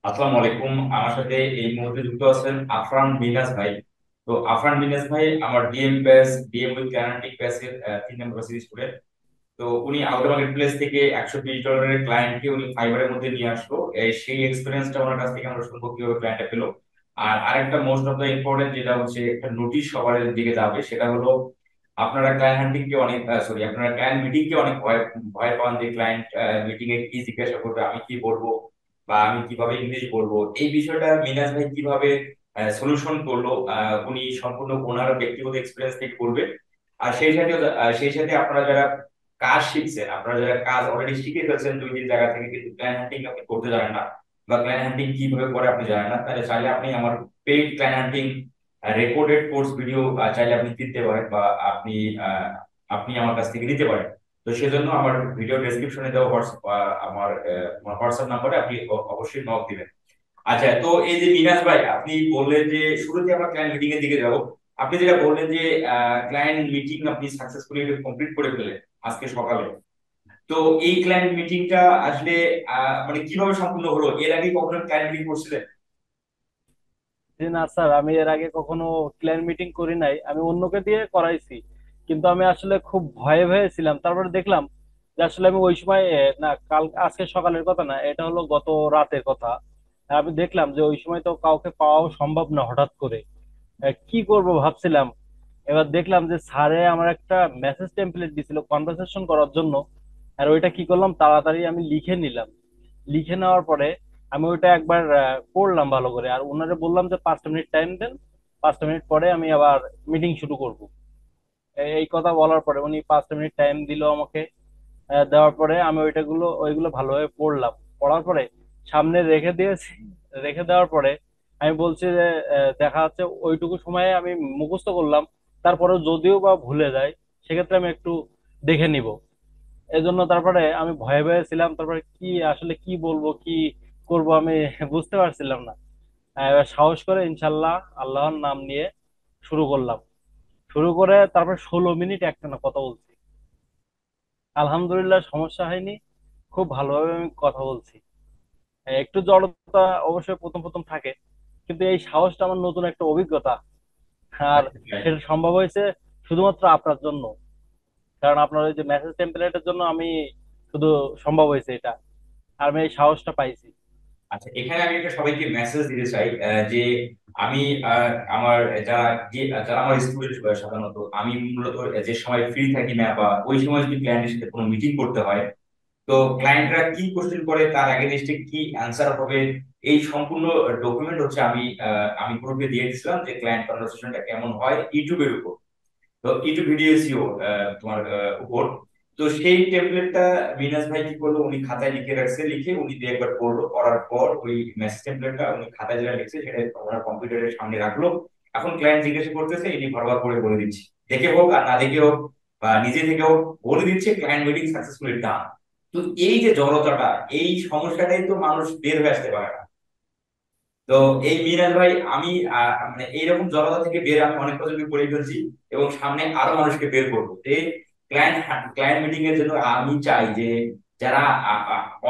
আসসালামু আলাইকুম। আমার সাথে এই মুহূর্তে যুক্ত আছেন আফরান বিনাস ভাই। তো আফরান বিনাস ভাই আমার ডিএম উইথ গ্যারান্টি ব্যাচের 3 নম্বর স্টুডেন্ট। তো উনি আউটার মার্কেট প্লেস থেকে $120 ক্লায়েন্টকে উনি ফাইবারের মধ্যে নিয়ে আসলো। সেই এক্সপিরিয়েন্সটা ওনার কাছ থেকে আমরা শুনবো কিভাবে ক্লায়েন্টটা পেলো। আর আরেকটা মোস্ট অফ দ্য ইম্পর্টেন্ট যেটা হচ্ছে একটা নোটিশ সবার দিকে যাবে, সেটা হলো আপনারা ক্লায়েন্ট হান্টিং কে অনেক সরি আপনারা ক্লায়েন্ট মিটিং কে অনেক ভয় ভয় পান যে ক্লায়েন্ট মিটিং এ কি জিজ্ঞাসা করবে, আমি কি বলবো বা আমি কিভাবে ইংলিশ বলবো। এই বিষয়টা মিনাজ ভাই কিভাবে সলিউশন করলো, উনি সম্পূর্ণ ওনার ব্যক্তিগত এক্সপিরিয়েন্স থেকে করবে। আর সেই সাথে আপনারা যারা কাজ শিখছেন, আপনারা যারা কাজ অলরেডি শিখে ফেলছেন 2-3 জায়গা থেকে, কিন্তু ক্লায়েন্ট হান্টিং আপনি করতে জানেন না বা ক্লায়েন্ট হান্টিং কিভাবে করে আপনি জানেন না, তাহলে চাইলে আপনি আমার পেইড ক্লায়েন্ট হান্টিং রেকর্ডেড কোর্স ভিডিও চাইলে আপনি কিনতে পারেন বা আপনি আহ, আপনি আমার কাছ থেকে নিতে পারেন। তো সেজন্য আমার ভিডিও ডেসক্রিপশনে দেওয়া আমার হোয়াটসঅ্যাপ নাম্বারে আপনি অবশ্যই নক দিবেন। আচ্ছা, তো এই যে মিনাজ ভাই আপনি বললেন যে শুরুতে আমরা ক্লায়েন্ট মিটিং এর দিকে যাব। আপনি যেটা বললেন যে ক্লায়েন্ট মিটিং আপনি সাকসেসফুলি কমপ্লিট করে ফেললেন আজকে সকালে। তো এই ক্লায়েন্ট মিটিংটা আসলে মানে কিভাবে সম্পূর্ণ হলো? এর আগে কখনো ক্লায়েন্ট মিটিং করছিলেন? জি না স্যার, আমি এর আগে কখনো ক্লায়েন্ট মিটিং করি নাই। আমি অন্যকে দিয়ে করাইছি, কিন্তু আমি আসলে খুব ভয়ে ভয়ে ছিলাম। তারপরে দেখলাম যে আসলে আমি ওই সময় না, আজকে সকালের কথা না, এটা হলো গত রাতের কথা। আর আমি দেখলাম যে ওই সময় তো কাউকে পাওয়াও সম্ভব না হঠাৎ করে। কি করব ভাবছিলাম। এবার দেখলাম যে স্যারে আমার একটা মেসেজ টেমপ্লেট দিছিল কনভারসেশন করার জন্য। আর ওইটা কি করলাম, তাড়াতাড়ি আমি লিখে নিলাম। লিখে নেওয়ার পরে আমি ওইটা একবার পড়লাম ভালো করে, আর ওনারে বললাম যে 5টা মিনিট টাইম দেন, 5টা মিনিট পরে আমি আবার মিটিং শুরু করব। এই কথা বলার পরে উনি 5টা মিনিট টাইম দিল আমাকে। দেওয়ার পরে আমি ওইগুলো ভালোভাবে পড়লাম। পড়ার পরে সামনে রেখে দিয়েছি। রেখে দেওয়ার পরে আমি বলছি যে দেখা যাচ্ছে ওইটুকু সময়ে আমি মুখস্থ করলাম। তারপরেও যদিও বা ভুলে যায়, সেক্ষেত্রে আমি একটু দেখে নিব। এজন্য তারপরে আমি ভয়ে ভয়ে ছিলাম। তারপরে কি আসলে কি বলবো, কি করব আমি বুঝতে পারছিলাম না। এবার সাহস করে ইনশাল্লাহ আল্লাহর নাম নিয়ে শুরু করলাম। শুরু করে তারপর 16 মিনিট একটানা কথা বলছি। আলহামদুলিল্লাহ, সমস্যা হয়নি। খুব ভালোভাবে আমি কথা বলছি। একটু জড়তা অবশ্যই প্রথম প্রথম থাকে, কিন্তু এই সাহসটা আমার নতুন একটা অভিজ্ঞতা। আর আচ্ছা, সেটা সম্ভব হয়েছে শুধুমাত্র আপনার জন্য। কারণ আপনার ওই যে মেসেজ টেমপ্লেটের জন্য আমি শুধু সম্ভব হয়েছে এটা। আর আমি এই সাহসটা পাইছি। আচ্ছা, এখানে আমি একটা সবাইকে মেসেজ দিতে চাই যে আমি আমার যারা যারা আমার স্টুডেন্ট সাধারণত আমি মূলত যে সময় ফ্রি থাকি না বা ওই সময় যদি ক্লায়েন্টের সাথে কোনো মিটিং করতে হয়, তো ক্লায়েন্টরা কি কোশ্চেন করে তার এগেইনস্টে কি অ্যান্সার হবে, এই সম্পূর্ণ ডকুমেন্ট হচ্ছে আমি গ্রুপে দিয়ে দিছিলাম যে ক্লায়েন্ট কনভারসেশনটা কেমন হয় ইউটিউবের উপর। তো ইউটিউব ভিডিও এসইও তোমার উপর। তো সেই টেমপ্লেটটা বিনাশ ভাই কি করলো, উনি খাতায় লিখে রাখছে, লিখে উনি দিয়ে একবার পড়লো, পড়ার পর ওই মেসেজ টেমপ্লেটটা উনি খাতায় যেটা লিখছে সেটা ওনার কম্পিউটারের সামনে রাখলো। এখন ক্লায়েন্ট জিজ্ঞেস করতেছে, ইনি ভরবার করে বলে দিচ্ছে, দেখে হোক আর না দেখে হোক বা নিজে থেকে হোক বলে দিচ্ছে ক্লায়েন্ট মিটিং সাকসেসফুলি ডান। তো এই যে জড়তাটা, এই সমস্যাটাই তো মানুষ বের হয়ে আসতে পারে না। তো এই মিরাজ ভাই আমি মানে এইরকম জড়তা থেকে বের আমি অনেক পর্যন্ত করে ফেলছি এবং সামনে আরো মানুষকে বের করবো। এই ক্লায়েন্ট ক্লায়েন্ট মিটিং এর জন্য আমি চাই যে যারা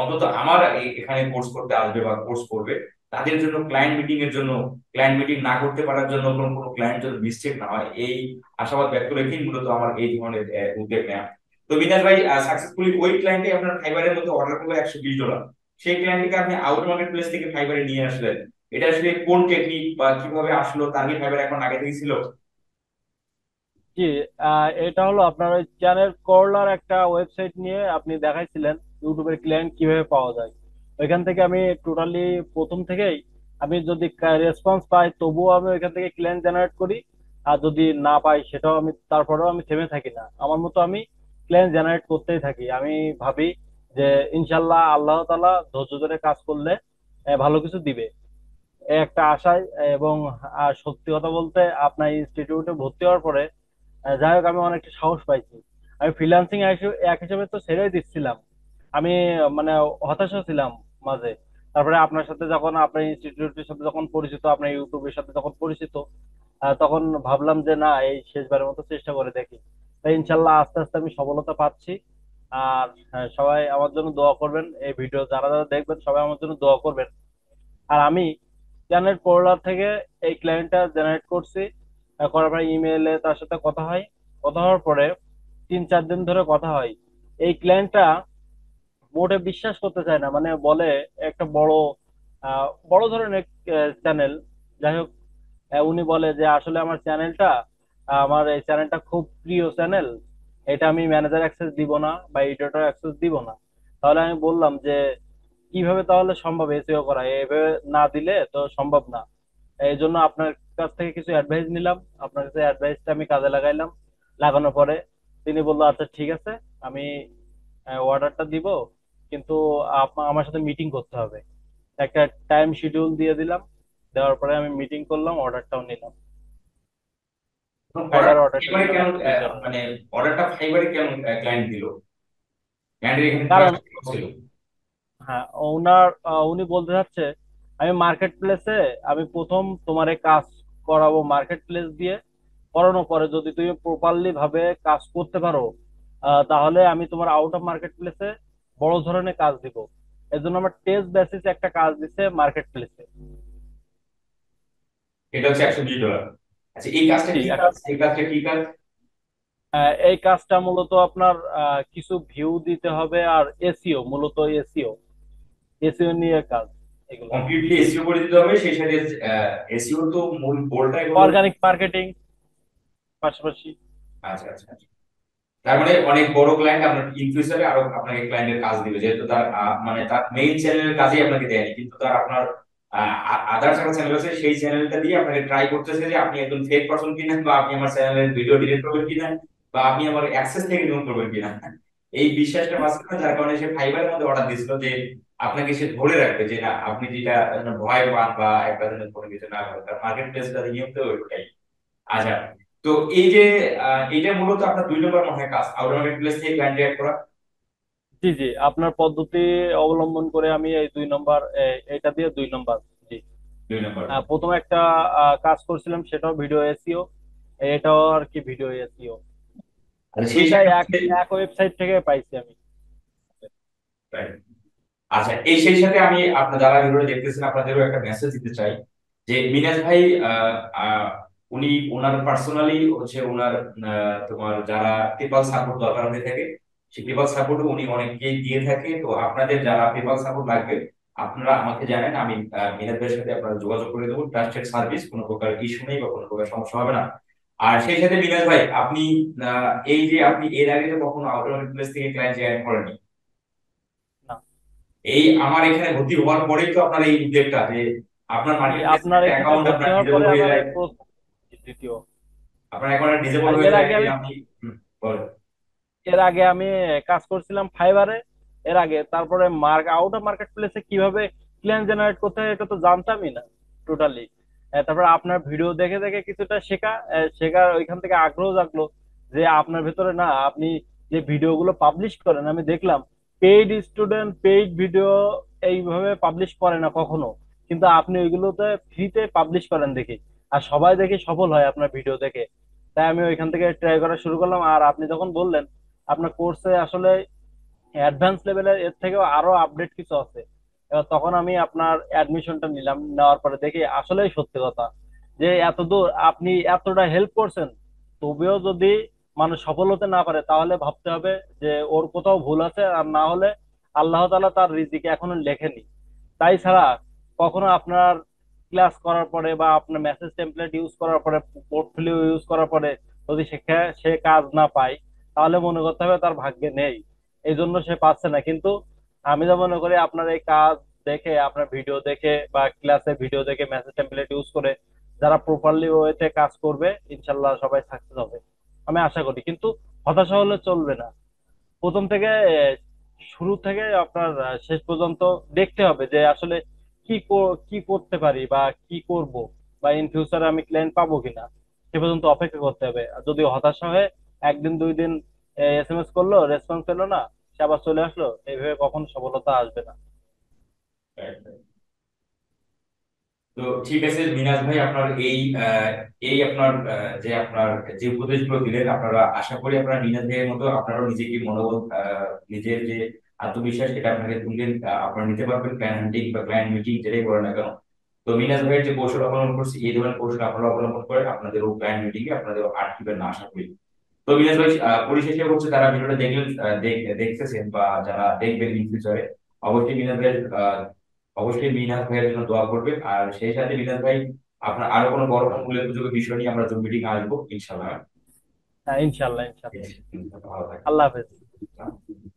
অন্তত আমার এখানে কোর্স করতে আসবে বা কোর্স করবে, তাদের জন্য ক্লায়েন্ট মিটিং এর জন্য, ক্লায়েন্ট মিটিং না করতে পারার জন্য কোনো কোনো ক্লায়েন্ট যেন মিস্টেক না হয়, এই আশাবাদ ব্যক্ত রেখেই মূলত আমার এই ধরনের উদ্যোগ নেওয়া। তো বিনাশ ভাই সাকসেসফুলি ওই ক্লায়েন্টে আপনার ফাইবারের মধ্যে অর্ডার করলো $120, সেই ক্লায়েন্টকে আপনি আউট মার্কেট প্লেস থেকে ফাইবারে নিয়ে আসলেন। এটা আসলে কোন টেকনিক বা কিভাবে আসলো, টার্গেট ফাইবার এখন আগে থেকে ছিল? জি, এটা হলো আপনার ওই চ্যানেল করলার একটা ওয়েবসাইট নিয়ে আপনি দেখাইছিলেন ইউটিউবের ক্লায়েন্ট কিভাবে পাওয়া যায়। ওইখান থেকে আমি টোটালি প্রথম থেকেই আমি যদি রেসপন্স পাই তবুও আমি ওইখান থেকে ক্লায়েন্ট জেনারেট করি। আর যদি না পাই সেটাও আমি, তারপরেও আমি থেমে থাকি না, আমার মতো আমি ক্লায়েন্ট জেনারেট করতেই থাকি। আমি ভাবি যে ইনশাল্লাহ আল্লাহ তাআলা ধৈর্য ধরে কাজ করলে ভালো কিছু দিবে, এই একটা আশায়। এবং আর সত্যি কথা বলতে আপনার ইনস্টিটিউটে ভর্তি হওয়ার পরে যাই হোক আমি অনেকটা সাহস পাইছি। আমি ফ্রিল্যান্সিং এক হিসেবে তো ছেড়েই দিচ্ছিলাম। আমি মানে হতাশা ছিলাম মাঝে। তারপরে আপনার সাথে যখন আপনার ইনস্টিটিউটের সাথে যখন পরিচিত, আপনার ইউটিউবের সাথে যখন পরিচিত, তখন ভাবলাম যে না, এই শেষবারের মতো চেষ্টা করে দেখি। তাই ইনশাল্লাহ আস্তে আস্তে আমি সফলতা পাচ্ছি। আর সবাই আমার জন্য দোয়া করবেন। এই ভিডিও যারা যারা দেখবেন সবাই আমার জন্য দোয়া করবেন। আর আমি জেনারেট করার থেকে এই ক্লায়েন্টটা জেনারেট করছি। করার পরে ইমেইলে তার সাথে কথা হয়। কথা হওয়ার পরে 3-4 দিন ধরে কথা হয়। এই ক্লায়েন্টটা মোটে বিশ্বাস করতে চায় না, মানে বলে একটা বড় ধরনের চ্যানেল, যাই হোক, উনি বলে যে আসলে আমার এই চ্যানেলটা খুব প্রিয় চ্যানেল, এটা আমি ম্যানেজার অ্যাক্সেস দিব না বা এডিটর অ্যাক্সেস দিব না। তাহলে আমি বললাম যে কিভাবে তাহলে সম্ভব এসইও করা, এভাবে না দিলে তো সম্ভব না। এই জন্য আপনার কাছ থেকে কিছু অ্যাডভাইস নিলাম, আপনার কাছে অ্যাডভাইসটা আমি কাজে লাগাইলাম। লাগানোর পরে তিনি বললো আচ্ছা ঠিক আছে, আমি অর্ডারটা দিব, কিন্তু আমার সাথে মিটিং করতে হবে। একটা টাইম শিডিউল দিয়ে দিলাম। দেওয়ার পরে আমি মিটিং করলাম, অর্ডারটাও নিলাম। ফাইবার অর্ডারটা অর্ডারটা ফাইবারে নিলাম কেন 1 2 দিনের মধ্যে। মানে অর্ডারটা ফাইবারে কেন ক্লায়েন্ট দিল? ক্লায়েন্টের এখানে কারণ ট্রাস্ট ছিল। হ্যাঁ, উনি বলতে চাচ্ছে আমি মার্কেট প্লেসে, আমি প্রথম তোমারে কাজ করাবো মার্কেট প্লেস দিয়ে। করানোর পরে যদি তুমি প্রপারলি ভাবে কাজ করতে পারো, তাহলে আমি তোমার আউট অফ মার্কেট প্লেসে বড় ধরনের কাজ দিব। এর জন্য আমার টেস্ট বেসিসে একটা কাজ দিছে মার্কেট প্লেসে। এটা হচ্ছে $120। আচ্ছা, এই কাজটা জি, কি কাজ? এই কাজটা কি কাজ? এই কাজটা মূলত আপনার কিছু ভিউ দিতে হবে, আর এসইও, মূলত এসইও এসইও নিয়ে কাজ এগুলো। কমপ্লিটলি এসইও করে দিতে হবে, সেই সাথে এসইও তো মূল গোলটাই হলো। অর্গানিক মার্কেটিং পাশাপাশি। আচ্ছা আচ্ছা আচ্ছা। তার মানে অনেক বড় ক্লায়েন্ট আপনার ইন ফিউচারে আরো আপনাকে ক্লায়েন্টের কাজ দিবে, যেহেতু তার মানে তার মেইন চ্যানেলের কাজই আপনাকে দেয়নি, কিন্তু তার আপনার আদার্স একটা চ্যানেল আছে, সেই চ্যানেলটা দিয়ে আপনাকে ট্রাই করতেছে যে আপনি একজন ফেক পারসন কিনা, বা আপনি আমার চ্যানেলের ভিডিও ডিলিট করবেন কিনা, বা আপনি আমার অ্যাক্সেস থেকে রিমুভ করবেন কিনা। এই বিশ্বাসটা পাচ্ছে না, যার কারণে সে ফাইবারের মধ্যে অর্ডার দিছিল যে আপনাকে সে ধরে রাখবে যে না আপনি যেটা ভয় পান বা একটা জনের কোনো কিছু না করে, তার মার্কেট প্লেসটা নিয়ম তো ওইটাই। আচ্ছা, তো এই যে এটা মূলত আপনার 2 নম্বর মনে হয় কাজ, আউটার মার্কেট প্লেস থেকে ক্লায়েন্ট অ্যাড করা। জি জি, আপনার পদ্ধতি অবলম্বন করে আমি এই 2 নম্বর, এটা দিয়ে 2 নম্বর। জি। 2 নম্বর। প্রথমে একটা কাজ করছিলাম, সেটাও ভিডিও এসইও, এটাও আর কি ভিডিও এসইও। আচ্ছা সেই দুইটাই সাথে এক এক ওয়েবসাইট থেকে পাইছি আমি। আচ্ছা, এই সেই সাথে আমি আপনার যারা ভিডিও দেখতেছেন আপনাদেরও একটা মেসেজ দিতে চাই যে মিনাজ ভাই আহ, আহ, উনি ওনার পার্সোনালি হচ্ছে ওনার তোমার যারা পেপাল সাপোর্ট দরকার হয়ে থাকে, সেই পেপাল সাপোর্ট উনি অনেককেই দিয়ে থাকে। তো আপনাদের যারা পেপাল সাপোর্ট লাগবে আপনারা আমাকে জানেন, আমি মিনাজ ভাইয়ের সাথে আপনারা যোগাযোগ করে দেবো। ট্রাস্টেড সার্ভিস, কোনো প্রকার ইস্যু নেই বা কোনো প্রকার সমস্যা হবে না। আর সেই সাথে মিনাজ ভাই আপনি এই যে আপনি এর আগে যে কখনো আউটডোর প্লেস থেকে ক্লায়েন্ট জয়েন করেনি, না, এই আমার এখানে ভর্তি হওয়ার পরেই তো আপনার এই উদ্যোগটা যে আপনার জি, মার্কেট প্লেসে আপনার একটা এখানে অ্যাকাউন্ট ভর্তি আপনার হওয়ার ডিসেবল পরে হয়ে আমার যায়। এই দ্বিতীয়। আপনার অ্যাকাউন্ট ডিসেবল আর হয়ে এর যায়, আগে এই আমি আপনি বলেন। এর আগে আমি কাজ করছিলাম ফাইবারে। এর আগে তারপরে আউট অফ মার্কেট প্লেসে কিভাবে ক্লিয়েন্ট জেনারেট করতে হয় এটা তো জানতামই না টোটালি। তারপরে আপনার ভিডিও দেখে দেখে কিছুটা শেখার ওইখান থেকে আগ্রহ জাগলো যে আপনার ভেতরে না, আপনি যে ভিডিওগুলো পাবলিশ করেন আমি দেখলাম পেইড স্টুডেন্ট পেইড ভিডিও এইভাবে পাবলিশ করে না কখনো, কিন্তু আপনি ওইগুলোতে ফ্রিতে পাবলিশ করেন দেখি, আর সবাই দেখি সফল হয় আপনার ভিডিও দেখে। তাই আমি ওইখান থেকে ট্রাই করা শুরু করলাম। আর আপনি যখন বললেন আপনার কোর্সে আসলে অ্যাডভান্স লেভেলের এর থেকেও আরো আপডেট কিছু আছে, এবার তখন আমি আপনার অ্যাডমিশনটা নিলাম। নেওয়ার পরে দেখি আসলেই সত্যি কথা যে এত দূর আপনি এতটা হেল্প করছেন, তবেও যদি মানুষ সফল হতে না পারে তাহলে ভাবতে হবে যে ওর কোথাও ভুল আছে, আর না হলে আল্লাহ তাআলা তার রিজিকে এখনো লেখেনি। তাই ছাড়া কখনো আপনার ক্লাস করার পরে বা আপনার মেসেজ টেমপ্লেট ইউজ করার পরে, পোর্টফোলিও ইউজ করার পরে যদি সে কাজ না পায়, তাহলে মনে করতে হবে তার ভাগ্যে নেই, এই জন্য সে পাচ্ছে না। কিন্তু আমি যা মনে করি আপনার এই কাজ দেখে, আপনার ভিডিও দেখে বা ক্লাসে ভিডিও দেখে মেসেজ টেমপ্লেট ইউজ করে যারা প্রপারলি ওয়েতে কাজ করবে ইনশাল্লাহ সবাই সাকসেস হবে, আমি আশা করি। কিন্তু হতাশা হলে চলবে না। প্রথম থেকে শুরু থেকে আপনার শেষ পর্যন্ত দেখতে হবে যে আসলে কি করতে পারি বা কি করব, বা ইন ফিউচারে আমি ক্লায়েন্ট পাবো কিনা, সে পর্যন্ত অপেক্ষা করতে হবে। আর যদি হতাশা হয়ে 1 দিন 2 দিন এসএমএস করলো, রেসপন্স পেলো না, সে আবার চলে আসলো, এইভাবে কখনো সফলতা আসবে না। তো ঠিক আছে মিনাজ ভাই, আপনার এই আপনার যে আপনার যে উপদেশগুলো দিলেন, আপনারা আশা করি আপনারা মিনাজ ভাইয়ের মতো আপনারও নিজেকে মনোবল, নিজের যে আত্মবিশ্বাস সেটা আপনাকে তুললেন, আপনারা নিতে পারবেন ক্লায়েন্ট হান্টিং বা ক্লায়েন্ট মিটিং যেটাই করেন না কেন। তো মিনাজ ভাইয়ের যে কৌশল অবলম্বন করছি, এই ধরনের কৌশল আপনারা অবলম্বন করে আপনাদের ক্লায়েন্ট মিটিং এ আপনাদের আটকিবেন না, আশা করি। তো মিনাজ ভাই, পরিশেষে হচ্ছে যারা ভিডিওটা দেখলেন, দেখতেছেন বা যারা দেখবেন ইন ফিউচারে, অবশ্যই মিনাজ ভাইয়ের অবশ্যই মিনাজ ভাইয়ের জন্য দোয়া করবেন। আর সেই সাথে মিনাজ ভাই, আপনার আরো কোনো বড় কোনো উল্লেখযোগ্য বিষয় নিয়ে আমরা জুম মিটিং আসবো ইনশাল্লাহ। হ্যাঁ, ইনশাল্লাহ ইনশাল্লাহ। ভালো আল্লাহ হাফেজ। থাকবেন।